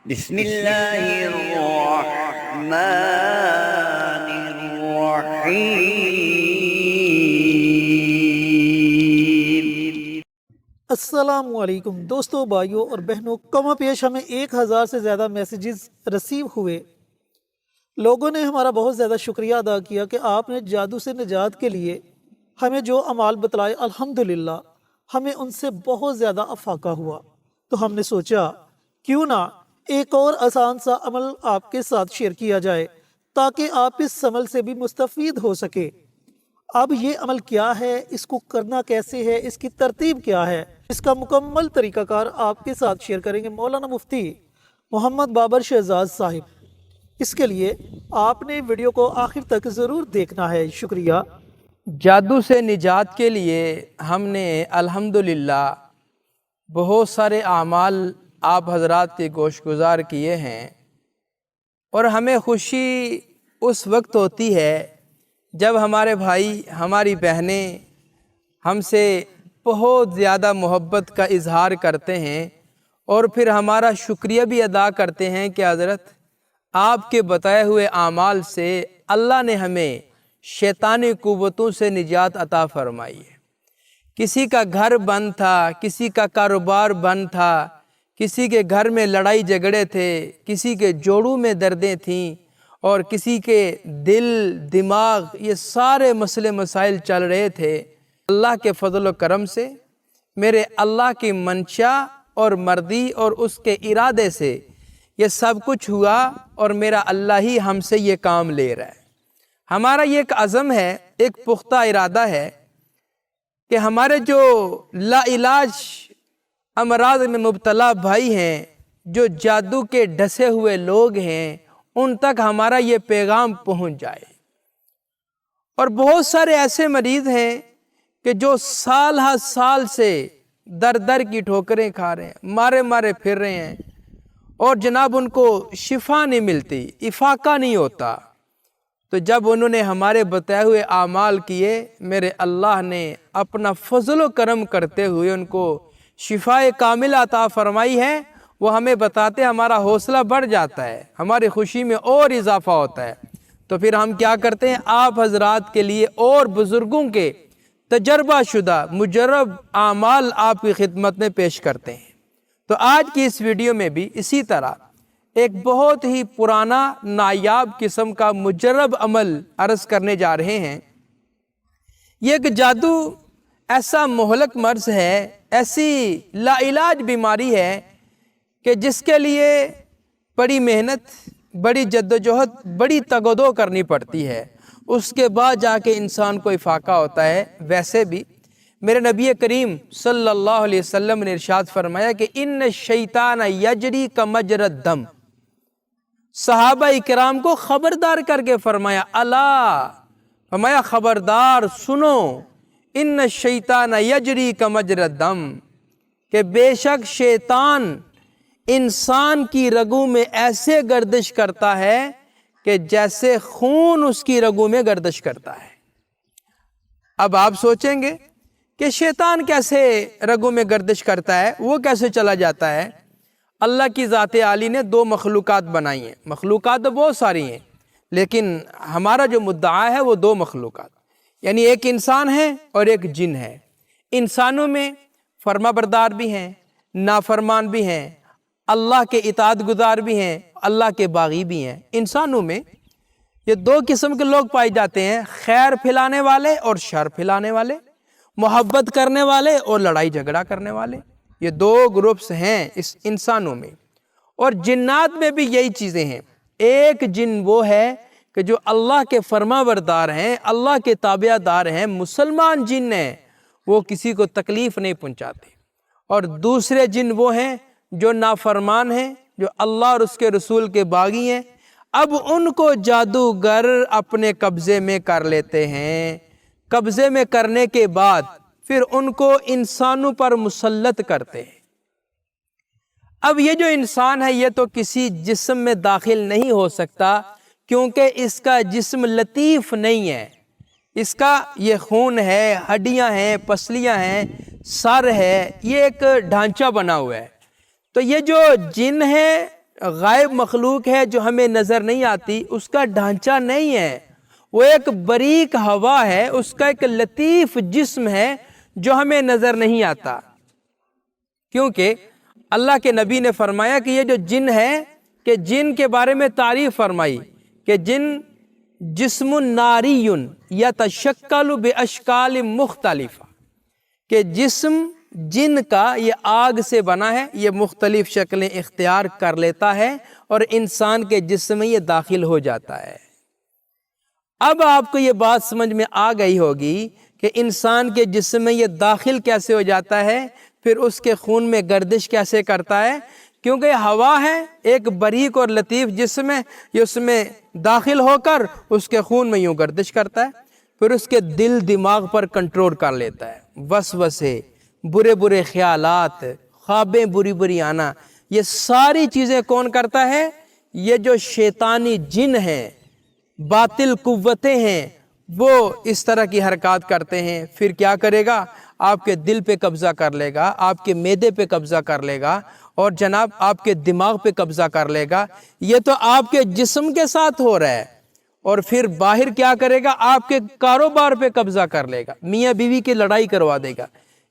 بسم اللہ الرحمن الرحیم۔ السلام علیکم دوستوں، بھائیوں اور بہنوں، کم و بیش ہمیں 1000 سے زیادہ میسیجز ریسیو ہوئے۔ لوگوں نے ہمارا بہت زیادہ شکریہ ادا کیا کہ آپ نے جادو سے نجات کے لیے ہمیں جو اعمال بتلائے، الحمدللہ ہمیں ان سے بہت زیادہ افاقہ ہوا۔ تو ہم نے سوچا کیوں نہ ایک اور آسان سا عمل آپ کے ساتھ شیئر کیا جائے تاکہ آپ اس عمل سے بھی مستفید ہو سکے۔ اب یہ عمل کیا ہے، اس کو کرنا کیسے ہے، اس کی ترتیب کیا ہے، اس کا مکمل طریقہ کار آپ کے ساتھ شیئر کریں گے مولانا مفتی محمد بابر شہزاد صاحب۔ اس کے لیے آپ نے ویڈیو کو آخر تک ضرور دیکھنا ہے۔ شکریہ۔ جادو سے نجات کے لیے ہم نے الحمدللہ بہت سارے اعمال آپ حضرات کے گوش گزار کیے ہیں، اور ہمیں خوشی اس وقت ہوتی ہے جب ہمارے بھائی ہماری بہنیں ہم سے بہت زیادہ محبت کا اظہار کرتے ہیں اور پھر ہمارا شکریہ بھی ادا کرتے ہیں کہ حضرت آپ کے بتائے ہوئے اعمال سے اللہ نے ہمیں شیطانی قوتوں سے نجات عطا فرمائی ہے۔ کسی کا گھر بند تھا، کسی کا کاروبار بند تھا، کسی کے گھر میں لڑائی جھگڑے تھے، کسی کے جوڑوں میں دردیں تھیں، اور کسی کے دل دماغ یہ سارے مسئلے مسائل چل رہے تھے۔ اللہ کے فضل و کرم سے، میرے اللہ کی منشا اور مرضی اور اس کے ارادے سے یہ سب کچھ ہوا، اور میرا اللہ ہی ہم سے یہ کام لے رہا ہے۔ ہمارا یہ ایک عزم ہے، ایک پختہ ارادہ ہے کہ ہمارے جو لا علاج امراض میں مبتلا بھائی ہیں، جو جادو کے ڈسے ہوئے لوگ ہیں، ان تک ہمارا یہ پیغام پہنچ جائے۔ اور بہت سارے ایسے مریض ہیں کہ جو سال ہر سال سے در در کی ٹھوکریں کھا رہے ہیں، مارے مارے پھر رہے ہیں، اور جناب ان کو شفا نہیں ملتی، افاقہ نہیں ہوتا۔ تو جب انہوں نے ہمارے بتائے ہوئے اعمال کیے، میرے اللہ نے اپنا فضل و کرم کرتے ہوئے ان کو شفا کامل عطا فرمائی ہے۔ وہ ہمیں بتاتے ہمارا حوصلہ بڑھ جاتا ہے، ہماری خوشی میں اور اضافہ ہوتا ہے۔ تو پھر ہم کیا کرتے ہیں، آپ حضرات کے لیے اور بزرگوں کے تجربہ شدہ مجرب اعمال آپ کی خدمت میں پیش کرتے ہیں۔ تو آج کی اس ویڈیو میں بھی اسی طرح ایک بہت ہی پرانا نایاب قسم کا مجرب عمل عرض کرنے جا رہے ہیں۔ یہ ایک جادو ایسا مہلک مرض ہے، ایسی لا علاج بیماری ہے کہ جس کے لیے بڑی محنت، بڑی جدوجہد، بڑی تگ و دو کرنی پڑتی ہے، اس کے بعد جا کے انسان کو افاقہ ہوتا ہے۔ ویسے بھی میرے نبی کریم صلی اللہ علیہ وسلم نے ارشاد فرمایا کہ ان الشیطان یجری کمجری الدم۔ صحابہ اکرام کو خبردار کر کے فرمایا، الا، فرمایا خبردار سنو، ان الشیطان یجری کمجری الدم، کہ بے شک شیطان انسان کی رگوں میں ایسے گردش کرتا ہے کہ جیسے خون اس کی رگوں میں گردش کرتا ہے۔ اب آپ سوچیں گے کہ شیطان کیسے رگوں میں گردش کرتا ہے، وہ کیسے چلا جاتا ہے؟ اللہ کی ذات عالی نے دو مخلوقات بنائی ہیں۔ مخلوقات تو بہت ساری ہیں، لیکن ہمارا جو مدعا ہے وہ دو مخلوقات، یعنی ایک انسان ہے اور ایک جن ہے۔ انسانوں میں فرما بردار بھی ہیں، نافرمان بھی ہیں، اللہ کے اطاعت گزار بھی ہیں، اللہ کے باغی بھی ہیں۔ انسانوں میں یہ دو قسم کے لوگ پائے جاتے ہیں، خیر پھیلانے والے اور شر پھیلانے والے، محبت کرنے والے اور لڑائی جھگڑا کرنے والے۔ یہ دو گروپس ہیں اس انسانوں میں۔ اور جنات میں بھی یہی چیزیں ہیں۔ ایک جن وہ ہے کہ جو اللہ کے فرما بردار ہیں، اللہ کے تابع دار ہیں، مسلمان جن ہیں، وہ کسی کو تکلیف نہیں پہنچاتے۔ اور دوسرے جن وہ ہیں جو نافرمان ہیں، جو اللہ اور اس کے رسول کے باغی ہیں۔ اب ان کو جادوگر اپنے قبضے میں کر لیتے ہیں۔ قبضے میں کرنے کے بعد پھر ان کو انسانوں پر مسلط کرتے ہیں۔ اب یہ جو انسان ہے یہ تو کسی جسم میں داخل نہیں ہو سکتا، کیونکہ اس کا جسم لطیف نہیں ہے۔ اس کا یہ خون ہے، ہڈیاں ہیں، پسلیاں ہیں، سر ہے، یہ ایک ڈھانچہ بنا ہوا ہے۔ تو یہ جو جن ہے غائب مخلوق ہے جو ہمیں نظر نہیں آتی، اس کا ڈھانچہ نہیں ہے، وہ ایک باریک ہوا ہے، اس کا ایک لطیف جسم ہے جو ہمیں نظر نہیں آتا۔ کیونکہ اللہ کے نبی نے فرمایا کہ یہ جو جن ہے، کہ جن کے بارے میں تعریف فرمائی کہ جن جسم ناری یتشکل باشکال مختلفہ، کہ جسم جن کا یہ آگ سے بنا ہے، یہ مختلف شکلیں اختیار کر لیتا ہے اور انسان کے جسم میں یہ داخل ہو جاتا ہے۔ اب آپ کو یہ بات سمجھ میں آ گئی ہوگی کہ انسان کے جسم میں یہ داخل کیسے ہو جاتا ہے، پھر اس کے خون میں گردش کیسے کرتا ہے۔ کیونکہ یہ ہوا ہے، ایک باریک اور لطیف جسم ہے، یہ اس میں داخل ہو کر اس کے خون میں یوں گردش کرتا ہے، پھر اس کے دل دماغ پر کنٹرول کر لیتا ہے۔ وسوسے، برے برے خیالات، خوابیں بری بری آنا، یہ ساری چیزیں کون کرتا ہے؟ یہ جو شیطانی جن ہیں، باطل قوتیں ہیں، وہ اس طرح کی حرکات کرتے ہیں۔ پھر کیا کرے گا؟ آپ کے دل پہ قبضہ کر لے گا، آپ کے معدے پہ قبضہ کر لے گا، اور جناب آپ کے دماغ پہ قبضہ کر لے گا۔ یہ تو آپ کے جسم کے ساتھ ہو رہا ہے، اور پھر باہر کیا کرے گا؟ آپ کے کاروبار پہ قبضہ کر لے گا، میاں بیوی کی لڑائی کروا دے گا۔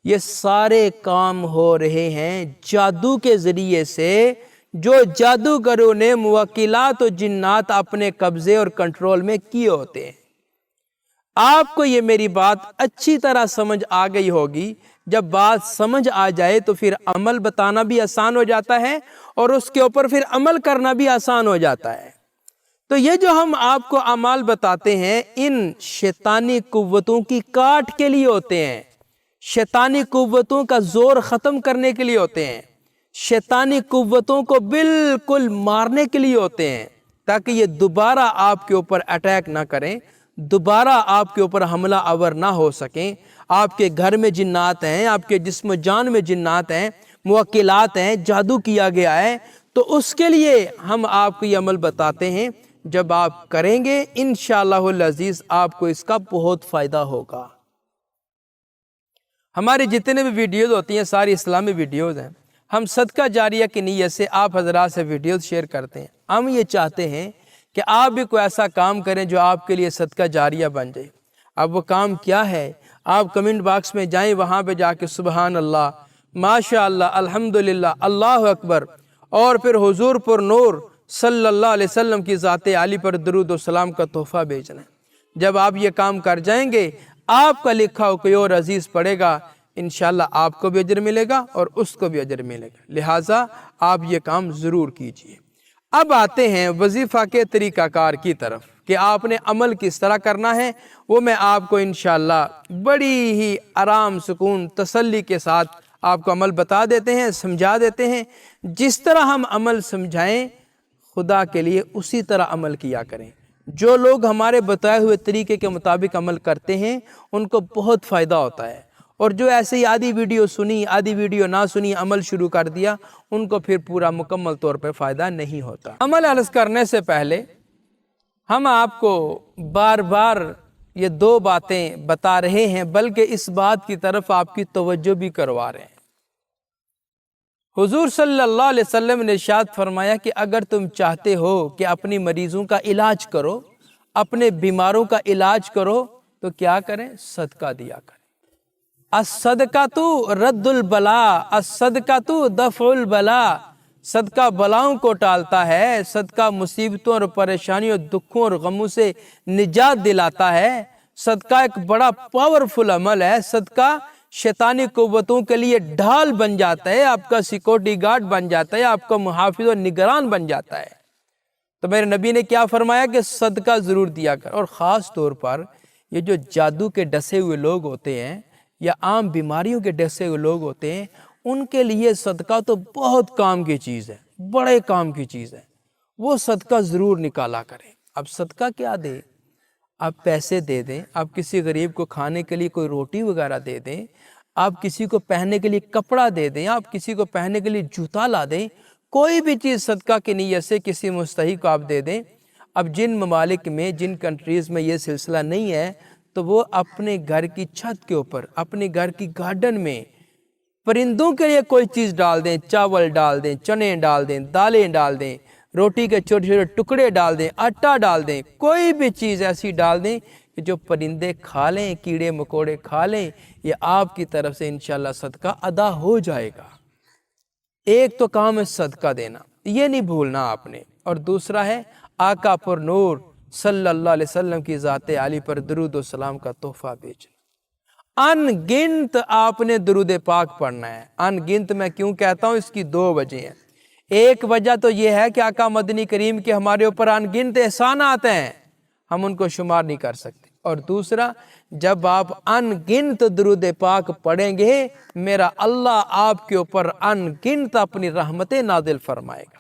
یہ سارے کام ہو رہے ہیں جادو کے ذریعے سے، جو جادوگروں نے موکلات و جنات اپنے قبضے اور کنٹرول میں کیے ہوتے ہیں۔ آپ کو یہ میری بات اچھی طرح سمجھ آ گئی ہوگی۔ جب بات سمجھ آ جائے تو پھر عمل بتانا بھی آسان ہو جاتا ہے، اور اس کے اوپر پھر عمل کرنا بھی آسان ہو جاتا ہے۔ تو یہ جو ہم آپ کو اعمال بتاتے ہیں، ان شیطانی قوتوں کی کاٹ کے لیے ہوتے ہیں، شیطانی قوتوں کا زور ختم کرنے کے لیے ہوتے ہیں، شیطانی قوتوں کو بالکل مارنے کے لیے ہوتے ہیں، تاکہ یہ دوبارہ آپ کے اوپر اٹیک نہ کریں، دوبارہ آپ کے اوپر حملہ آور نہ ہو سکیں۔ آپ کے گھر میں جنات ہیں، آپ کے جسم و جان میں جنات ہیں، موکلات ہیں، جادو کیا گیا ہے، تو اس کے لیے ہم آپ کو یہ عمل بتاتے ہیں۔ جب آپ کریں گے انشاءاللہ العزیز آپ کو اس کا بہت فائدہ ہوگا۔ ہماری جتنے بھی ویڈیوز ہوتی ہیں ساری اسلامی ویڈیوز ہیں، ہم صدقہ جاریہ کی نیت سے آپ حضرات سے ویڈیوز شیئر کرتے ہیں۔ ہم یہ چاہتے ہیں کہ آپ بھی کوئی ایسا کام کریں جو آپ کے لیے صدقہ جاریہ بن جائے۔ اب وہ کام کیا ہے؟ آپ کمنٹ باکس میں جائیں، وہاں پہ جا کے سبحان اللہ، ماشاءاللہ، الحمدللہ، اللہ اکبر، اور پھر حضور پر نور صلی اللہ علیہ وسلم کی ذات عالی پر درود و سلام کا تحفہ بھیجنا ہے۔ جب آپ یہ کام کر جائیں گے، آپ کا لکھا ہو کوئی اور عزیز پڑھے گا، انشاءاللہ آپ کو بھی اجر ملے گا اور اس کو بھی اجر ملے گا۔ لہٰذا آپ یہ کام ضرور کیجئے۔ اب آتے ہیں وظیفہ کے طریقہ کار کی طرف کہ آپ نے عمل کس طرح کرنا ہے۔ وہ میں آپ کو انشاءاللہ بڑی ہی آرام، سکون، تسلی کے ساتھ آپ کو عمل بتا دیتے ہیں، سمجھا دیتے ہیں۔ جس طرح ہم عمل سمجھائیں، خدا کے لیے اسی طرح عمل کیا کریں۔ جو لوگ ہمارے بتائے ہوئے طریقے کے مطابق عمل کرتے ہیں ان کو بہت فائدہ ہوتا ہے، اور جو ایسے ہی آدھی ویڈیو سنی، آدھی ویڈیو نہ سنی، عمل شروع کر دیا، ان کو پھر پورا مکمل طور پہ فائدہ نہیں ہوتا۔ عمل عرض کرنے سے پہلے ہم آپ کو بار بار یہ دو باتیں بتا رہے ہیں، بلکہ اس بات کی طرف آپ کی توجہ بھی کروا رہے ہیں۔ حضور صلی اللہ علیہ وسلم نے ارشاد فرمایا کہ اگر تم چاہتے ہو کہ اپنی مریضوں کا علاج کرو، اپنے بیماروں کا علاج کرو، تو کیا کریں؟ صدقہ دیا کریں۔ الصدقۃ رد البلاء، الصدقۃ دفع البلاء۔ صدقہ بلاؤں کو ٹالتا ہے، صدقہ مصیبتوں اور پریشانیوں، دکھوں اور غموں سے نجات دلاتا ہے۔ صدقہ ایک بڑا پاورفل عمل ہے۔ صدقہ شیطانی قوتوں کے لیے ڈھال بن جاتا ہے، آپ کا سیکورٹی گارڈ بن جاتا ہے، آپ کا محافظ و نگران بن جاتا ہے۔ تو میرے نبی نے کیا فرمایا کہ صدقہ ضرور دیا کر، اور خاص طور پر یہ جو جادو کے ڈسے ہوئے لوگ ہوتے ہیں یا عام بیماریوں کے ڈسے ہوئے لوگ ہوتے ہیں، ان کے لیے صدقہ تو بہت کام کی چیز ہے، بڑے کام کی چیز ہے۔ وہ صدقہ ضرور نکالا کریں۔ اب صدقہ کیا دیں؟ آپ پیسے دے دیں، آپ کسی غریب کو کھانے کے لیے کوئی روٹی وغیرہ دے دیں، آپ کسی کو پہننے کے لیے کپڑا دے دیں، آپ کسی کو پہننے کے لیے جوتا لا دیں، کوئی بھی چیز صدقہ کی نیت سے کسی مستحق کو آپ دے دیں۔ اب جن ممالک میں، جن کنٹریز میں یہ سلسلہ نہیں ہے، تو وہ اپنے گھر کی چھت کے اوپر، اپنے گھر کی گارڈن میں پرندوں کے لیے کوئی چیز ڈال دیں، چاول ڈال دیں، چنے ڈال دیں، دالیں ڈال دیں، روٹی کے چھوٹے چھوٹے ٹکڑے ڈال دیں، آٹا ڈال دیں، کوئی بھی چیز ایسی ڈال دیں کہ جو پرندے کھا لیں، کیڑے مکوڑے کھا لیں، یہ آپ کی طرف سے انشاءاللہ صدقہ ادا ہو جائے گا۔ ایک تو کام ہے صدقہ دینا، یہ نہیں بھولنا آپ نے، اور دوسرا ہے آقا پر نور صلی اللہ علیہ وسلم کی ذات عالی پر درود و سلام کا تحفہ بھیجنا۔ ان گنت آپ نے درود پاک پڑھنا ہے۔ ان گنت میں کیوں کہتا ہوں، اس کی دو وجہ ہیں۔ ایک وجہ تو یہ ہے کہ آقا مدنی کریم کے ہمارے اوپر ان گنت احسانات ہیں، ہم ان کو شمار نہیں کر سکتے، اور دوسرا جب آپ ان گنت درود پاک پڑھیں گے میرا اللہ آپ کے اوپر ان گنت اپنی رحمتیں نازل فرمائے گا۔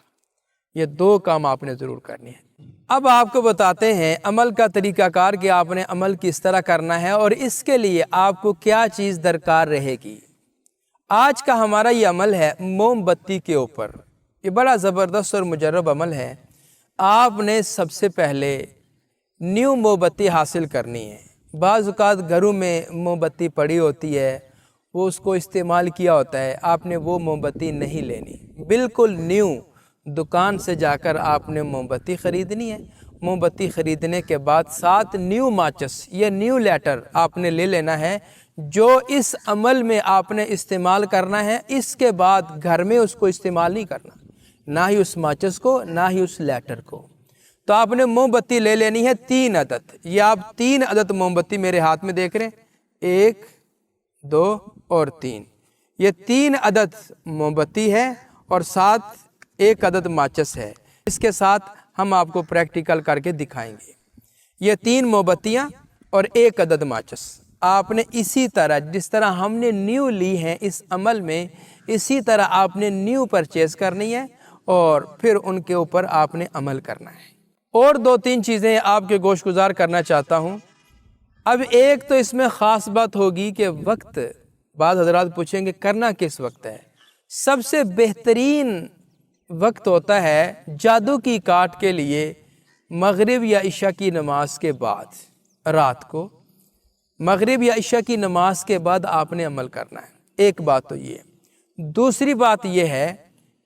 یہ دو کام آپ نے ضرور کرنی ہے۔ اب آپ کو بتاتے ہیں عمل کا طریقہ کار کہ آپ نے عمل کس طرح کرنا ہے، اور اس کے لیے آپ کو کیا چیز درکار رہے گی۔ آج کا ہمارا یہ عمل ہے موم بتی کے اوپر، یہ بڑا زبردست اور مجرب عمل ہے۔ آپ نے سب سے پہلے نیو موم بتی حاصل کرنی ہے۔ بعض اوقات گھروں میں موم بتی پڑی ہوتی ہے، وہ اس کو استعمال کیا ہوتا ہے، آپ نے وہ موم بتی نہیں لینی، بالکل نیو دکان سے جا کر آپ نے موم بتی خریدنی ہے۔ موم بتی خریدنے کے بعد ساتھ نیو ماچس، یہ نیو لیٹر آپ نے لے لینا ہے، جو اس عمل میں آپ نے استعمال کرنا ہے۔ اس کے بعد گھر میں اس کو استعمال نہیں کرنا، نہ ہی اس ماچس کو، نہ ہی اس لیٹر کو۔ تو آپ نے موم بتی لے لینی ہے 3 عدد۔ یہ آپ 3 عدد موم بتی میرے ہاتھ میں دیکھ رہے ہیں، 1 2 اور 3، یہ 3 عدد موم بتی ہے، اور ساتھ 1 عدد ماچس ہے۔ اس کے ساتھ ہم آپ کو پریکٹیکل کر کے دکھائیں گے۔ یہ 3 موم بتیاں اور 1 عدد ماچس آپ نے اسی طرح جس طرح ہم نے نیو لی ہیں اس عمل میں، اسی طرح آپ نے نیو پرچیز کرنی ہے، اور پھر ان کے اوپر آپ نے عمل کرنا ہے۔ اور 2-3 چیزیں آپ کے گوش گزار کرنا چاہتا ہوں۔ اب ایک تو اس میں خاص بات ہوگی کہ وقت، بعض حضرات پوچھیں گے کرنا کس وقت ہے۔ سب سے بہترین وقت ہوتا ہے جادو کی کاٹ کے لیے مغرب یا عشاء کی نماز کے بعد، رات کو مغرب یا عشاء کی نماز کے بعد آپ نے عمل کرنا ہے۔ ایک بات تو یہ ہے۔ دوسری بات یہ ہے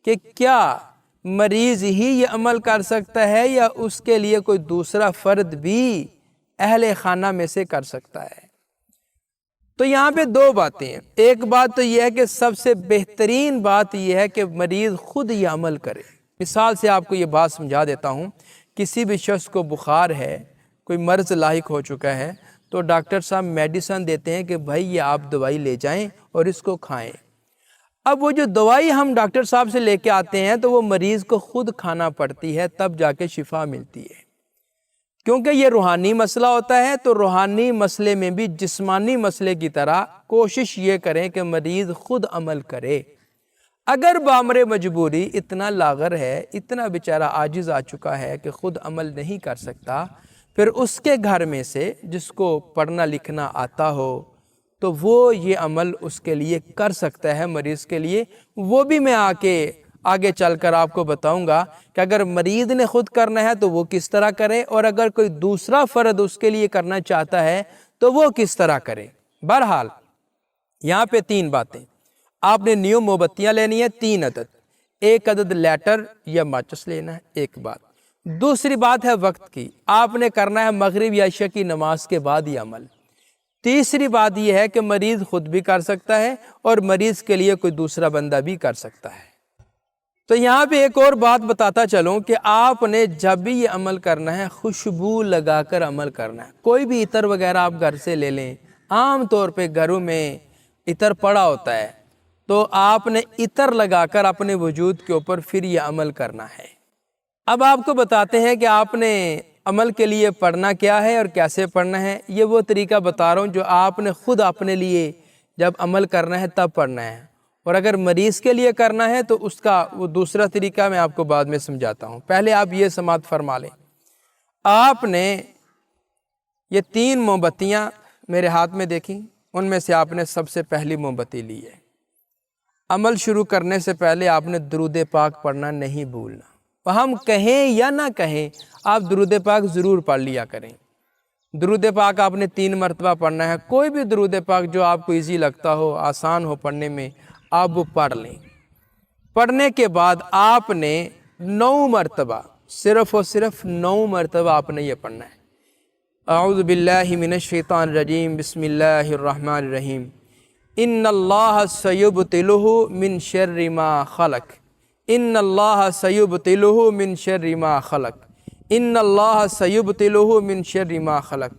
کہ کیا مریض ہی یہ عمل کر سکتا ہے یا اس کے لیے کوئی دوسرا فرد بھی اہل خانہ میں سے کر سکتا ہے؟ تو یہاں پہ 2 باتیں ہیں۔ ایک بات تو یہ ہے کہ سب سے بہترین بات یہ ہے کہ مریض خود یہ عمل کرے۔ مثال سے آپ کو یہ بات سمجھا دیتا ہوں، کسی بھی شخص کو بخار ہے، کوئی مرض لاحق ہو چکا ہے، تو ڈاکٹر صاحب میڈیسن دیتے ہیں کہ بھائی یہ آپ دوائی لے جائیں اور اس کو کھائیں۔ اب وہ جو دوائی ہم ڈاکٹر صاحب سے لے کے آتے ہیں تو وہ مریض کو خود کھانا پڑتی ہے، تب جا کے شفا ملتی ہے، کیونکہ یہ روحانی مسئلہ ہوتا ہے۔ تو روحانی مسئلے میں بھی جسمانی مسئلے کی طرح کوشش یہ کریں کہ مریض خود عمل کرے۔ اگر بامر مجبوری اتنا لاغر ہے، اتنا بیچارہ عاجز آ چکا ہے کہ خود عمل نہیں کر سکتا، پھر اس کے گھر میں سے جس کو پڑھنا لکھنا آتا ہو تو وہ یہ عمل اس کے لیے کر سکتا ہے، مریض کے لیے۔ وہ بھی میں آگے چل کر آپ کو بتاؤں گا کہ اگر مریض نے خود کرنا ہے تو وہ کس طرح کرے، اور اگر کوئی دوسرا فرد اس کے لیے کرنا چاہتا ہے تو وہ کس طرح کرے۔ بہرحال یہاں پہ 3 باتیں آپ نے نیو موم بتیاں لینی ہے 3 عدد، 1 عدد لیٹر یا ماچس لینا ہے، ایک بات۔ دوسری بات ہے وقت کی، آپ نے کرنا ہے مغرب یا عشاء کی نماز کے بعد یہ عمل۔ تیسری بات یہ ہے کہ مریض خود بھی کر سکتا ہے اور مریض کے لیے کوئی دوسرا بندہ بھی کر سکتا ہے۔ تو یہاں پہ ایک اور بات بتاتا چلوں کہ آپ نے جب بھی یہ عمل کرنا ہے خوشبو لگا کر عمل کرنا ہے۔ کوئی بھی عطر وغیرہ آپ گھر سے لے لیں، عام طور پہ گھروں میں عطر پڑا ہوتا ہے، تو آپ نے عطر لگا کر اپنے وجود کے اوپر پھر یہ عمل کرنا ہے۔ اب آپ کو بتاتے ہیں کہ آپ نے عمل کے لیے پڑھنا کیا ہے اور کیسے پڑھنا ہے۔ یہ وہ طریقہ بتا رہا ہوں جو آپ نے خود اپنے لیے جب عمل کرنا ہے تب پڑھنا ہے، اور اگر مریض کے لیے کرنا ہے تو اس کا وہ دوسرا طریقہ میں آپ کو بعد میں سمجھاتا ہوں۔ پہلے آپ یہ سماعت فرما لیں۔ آپ نے یہ 3 موم بتیاں میرے ہاتھ میں دیکھیں، ان میں سے آپ نے سب سے پہلی موم بتی لی ہے۔ عمل شروع کرنے سے پہلے آپ نے درود پاک پڑھنا نہیں بھولنا۔ ہم کہیں یا نہ کہیں آپ درود پاک ضرور پڑھ لیا کریں۔ درود پاک آپ نے 3 مرتبہ پڑھنا ہے۔ کوئی بھی درود پاک جو آپ کو ایزی لگتا ہو، آسان ہو پڑھنے میں، آپ وہ پڑھ لیں۔ پڑھنے کے بعد آپ نے 9 مرتبہ، صرف اور صرف 9 مرتبہ آپ نے یہ پڑھنا ہے۔ اعوذ باللہ من الشیطان الرجیم، بسم اللہ الرحمن الرحیم، ان اللہ سیبطلہ من شر ما خلق، ان اللہ سیبطلہ من شر ما خلق، ان اللہ سیبطلہ من شر ما خلق،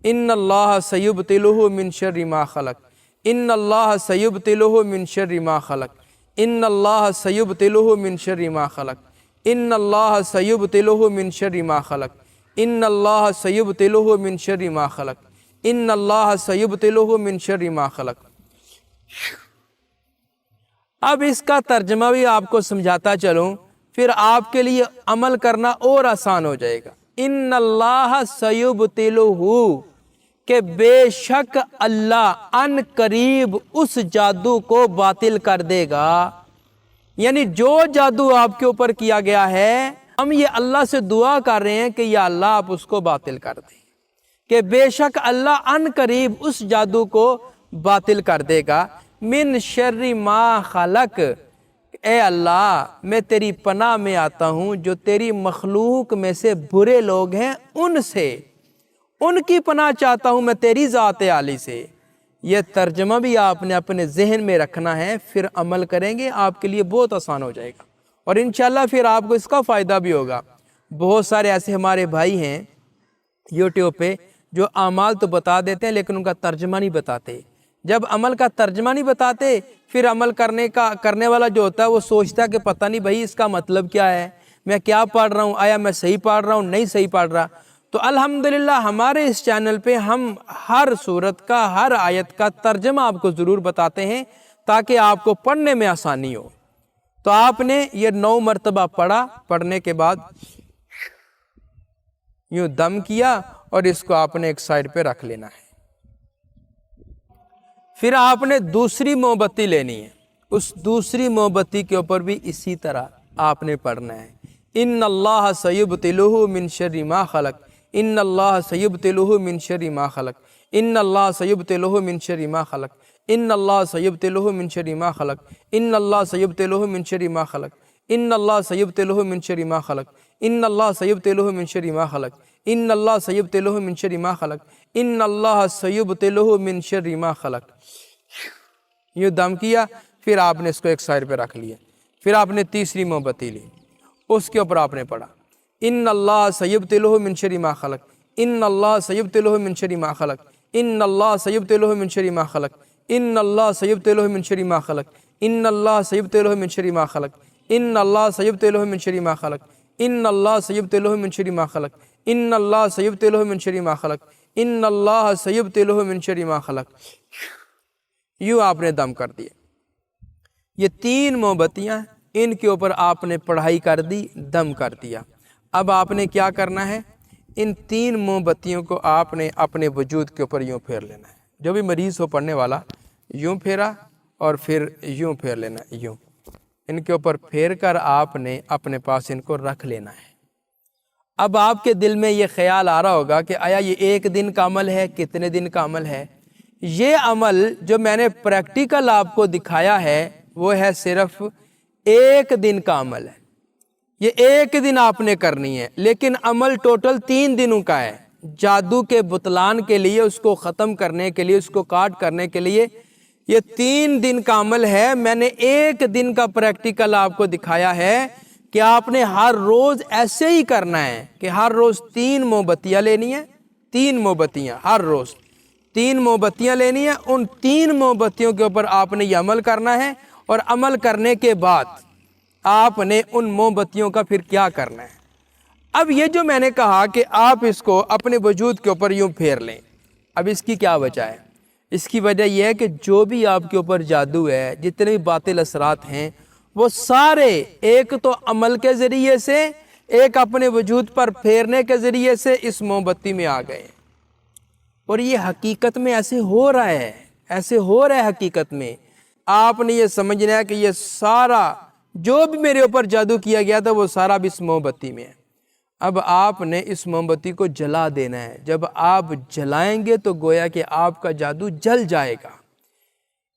ان اللہ سیبطلہ من شر ما خلق، ان اللہ سیبطلہ من شر ما خلق، ان اللہ سیبطلہ من شر ما خلق، ان اللہ سیبطلہ من شر ما خلق، ان اللہ سیبطلہ من شر ما خلق، ان اللہ سیبطلہ من شر ما خلق۔ اب اس کا ترجمہ بھی آپ کو سمجھاتا چلوں، پھر آپ کے لیے عمل کرنا اور آسان ہو جائے گا۔ ان اللہ سیبطلہ، کہ بے شک اللہ ان قریب اس جادو کو باطل کر دے گا، یعنی جو جادو آپ کے اوپر کیا گیا ہے، ہم یہ اللہ سے دعا کر رہے ہیں کہ یا اللہ آپ اس کو باطل کر دیں، کہ بے شک اللہ ان قریب اس جادو کو باطل کر دے گا۔ من شر ما خلق، اے اللہ میں تیری پناہ میں آتا ہوں جو تیری مخلوق میں سے برے لوگ ہیں ان سے، ان کی پناہ چاہتا ہوں میں تیری ذات عالی سے۔ یہ ترجمہ بھی آپ نے اپنے ذہن میں رکھنا ہے، پھر عمل کریں گے آپ کے لیے بہت آسان ہو جائے گا، اور انشاءاللہ پھر آپ کو اس کا فائدہ بھی ہوگا۔ بہت سارے ایسے ہمارے بھائی ہیں یوٹیوب پہ جو اعمال تو بتا دیتے ہیں لیکن ان کا ترجمہ نہیں بتاتے۔ جب عمل کا ترجمہ نہیں بتاتے، پھر عمل کرنے والا جو ہوتا ہے وہ سوچتا ہے کہ پتہ نہیں بھائی اس کا مطلب کیا ہے، میں کیا پڑھ رہا ہوں، آیا میں صحیح پڑھ رہا ہوں نہیں صحیح پڑھ رہا۔ تو الحمدللہ ہمارے اس چینل پہ ہم ہر سورت کا، ہر آیت کا ترجمہ آپ کو ضرور بتاتے ہیں تاکہ آپ کو پڑھنے میں آسانی ہو۔ تو آپ نے یہ 9 مرتبہ پڑھا، پڑھنے کے بعد یوں دم کیا اور اس کو آپ نے ایک سائڈ پہ رکھ لینا ہے۔ پھر آپ نے دوسری موم بتی لینی ہے، اس دوسری موم بتی کے اوپر بھی اسی طرح آپ نے پڑھنا ہے۔ ان اللہ سیبطلہ من شر ما خلق، ان اللہ سیبطلہ من شر ما خلق، ان اللہ سیبطلہ من شر ما خلق، ان اللہ سیبطلہ من شر ما خلق، ان اللہ سیبطلہ من شر ما خلق، ان اللہ سیبطلہ من شر ما خلق، ان اللہ سیبطلہ من شر ما خلق، ان اللہ سیبطلہ من شر ما خلق، ان اللہ سیبطلہ من شر ما خلق۔ یہ دم کیا، پھر آپ نے اس کو ایک سائڈ پہ رکھ لیا۔ پھر آپ نے تیسری موم بتی لی، اس کے اوپر آپ نے پڑھا ان اللہ سیبطلہ من شر ما خلق، ان اللہ سیبطلہ من شر ما خلق، ان اللہ سیبطلہ من شر ما خلق، ان اللہ سیبطلہ من شر ما خلق، ان اللہ سیبطلہ من شر ما خلق، ان اللہ سیبطلہ من شر ما خلق، ان اللہ سیبطلہ من شر ما خلق، ان اللہ سیبطلہ من شر ما خلق، ان اللہ سیبطلہ من شر ما خلق۔ یوں آپ نے دم کر دیا۔ یہ 3 موم بتیاں، ان کے اوپر آپ نے پڑھائی کر دی، دم کر دیا۔ اب آپ نے کیا کرنا ہے، ان 3 موم بتیوں کو آپ نے اپنے وجود کے اوپر یوں پھیر لینا ہے۔ جو بھی مریض ہو پڑھنے والا یوں پھیرا اور پھر یوں پھیر لینا، یوں ان کے اوپر پھیر کر آپ نے اپنے پاس ان کو رکھ لینا ہے۔ اب آپ کے دل میں یہ خیال آ رہا ہوگا کہ آیا یہ 1 دن کا عمل ہے، کتنے دن کا عمل ہے؟ یہ عمل جو میں نے پریکٹیکل آپ کو دکھایا ہے وہ ہے صرف 1 دن کا عمل ہے۔ یہ 1 دن آپ نے کرنی ہے، لیکن عمل ٹوٹل 3 دنوں کا ہے۔ جادو کے بطلان کے لیے، اس کو ختم کرنے کے لیے، اس کو کاٹ کرنے کے لیے یہ 3 دن کا عمل ہے۔ میں نے 1 دن کا پریکٹیکل آپ کو دکھایا ہے کہ آپ نے ہر روز ایسے ہی کرنا ہے کہ ہر روز 3 موم بتیاں لینی ہیں، 3 موم بتیاں ہر روز 3 موم بتیاں لینی ہیں۔ ان 3 موم بتیوں کے اوپر آپ نے یہ عمل کرنا ہے، اور عمل کرنے کے بعد آپ نے ان موم بتیوں کا پھر کیا کرنا ہے۔ اب یہ جو میں نے کہا کہ آپ اس کو اپنے وجود کے اوپر یوں پھیر لیں، اب اس کی کیا وجہ ہے؟ اس کی وجہ یہ ہے کہ جو بھی آپ کے اوپر جادو ہے، جتنے بھی باطل اثرات ہیں، وہ سارے ایک تو عمل کے ذریعے سے، ایک اپنے وجود پر پھیرنے کے ذریعے سے اس موم بتی میں آ گئے۔ اور یہ حقیقت میں ایسے ہو رہا ہے، ایسے ہو رہا ہے حقیقت میں۔ آپ نے یہ سمجھنا ہے کہ یہ سارا جو بھی میرے اوپر جادو کیا گیا تھا وہ سارا بھی اس موم بتی میں ہے۔ اب آپ نے اس موم بتی کو جلا دینا ہے۔ جب آپ جلائیں گے تو گویا کہ آپ کا جادو جل جائے گا۔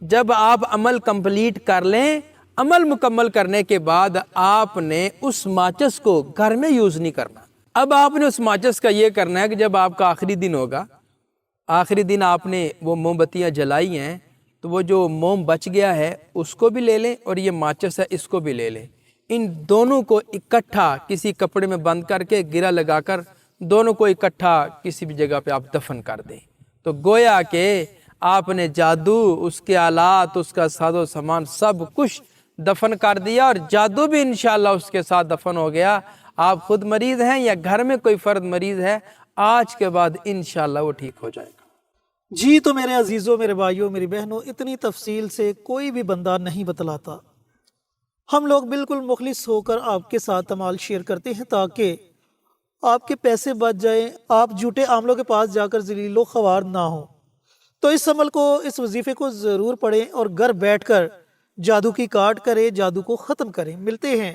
جب آپ عمل کمپلیٹ کر لیں، عمل مکمل کرنے کے بعد آپ نے اس ماچس کو گھر میں یوز نہیں کرنا۔ اب آپ نے اس ماچس کا یہ کرنا ہے کہ جب آپ کا آخری دن ہوگا، آخری دن آپ نے وہ موم بتیاں جلائی ہیں، تو وہ جو موم بچ گیا ہے اس کو بھی لے لیں، اور یہ ماچس ہے اس کو بھی لے لیں۔ ان دونوں کو اکٹھا کسی کپڑے میں بند کر کے گرہ لگا کر دونوں کو اکٹھا کسی بھی جگہ پہ آپ دفن کر دیں۔ تو گویا کہ آپ نے جادو، اس کے آلات، اس کا ساز و سامان سب کچھ دفن کر دیا، اور جادو بھی انشاءاللہ اس کے ساتھ دفن ہو گیا۔ آپ خود مریض ہیں یا گھر میں کوئی فرد مریض ہے، آج کے بعد انشاءاللہ وہ ٹھیک ہو جائے گا۔ جی تو میرے عزیزوں، میرے بھائیوں، میری بہنوں، اتنی تفصیل سے کوئی بھی بندہ نہیں بتلاتا۔ ہم لوگ بالکل مخلص ہو کر آپ کے ساتھ عمال شیئر کرتے ہیں تاکہ آپ کے پیسے بچ جائیں، آپ جھوٹے عاملوں کے پاس جا کر ذلیل و خوار نہ ہوں۔ تو اس عمل کو، اس وظیفے کو ضرور پڑھیں اور گھر بیٹھ کر جادو کی کاٹ کریں، جادو کو ختم کریں۔ ملتے ہیں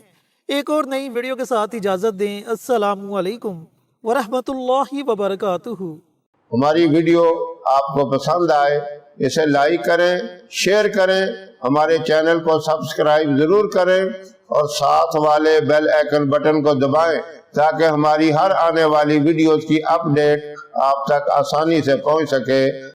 ایک اور نئی ویڈیو کے ساتھ، اجازت دیں۔ السلام علیکم ورحمۃ اللہ وبرکاتہ۔ ہماری ویڈیو آپ کو پسند آئے اسے لائک کریں، شیئر کریں، ہمارے چینل کو سبسکرائب ضرور کریں، اور ساتھ والے بیل آئیکن بٹن کو دبائیں تاکہ ہماری ہر آنے والی ویڈیوز کی اپڈیٹ آپ تک آسانی سے پہنچ سکے۔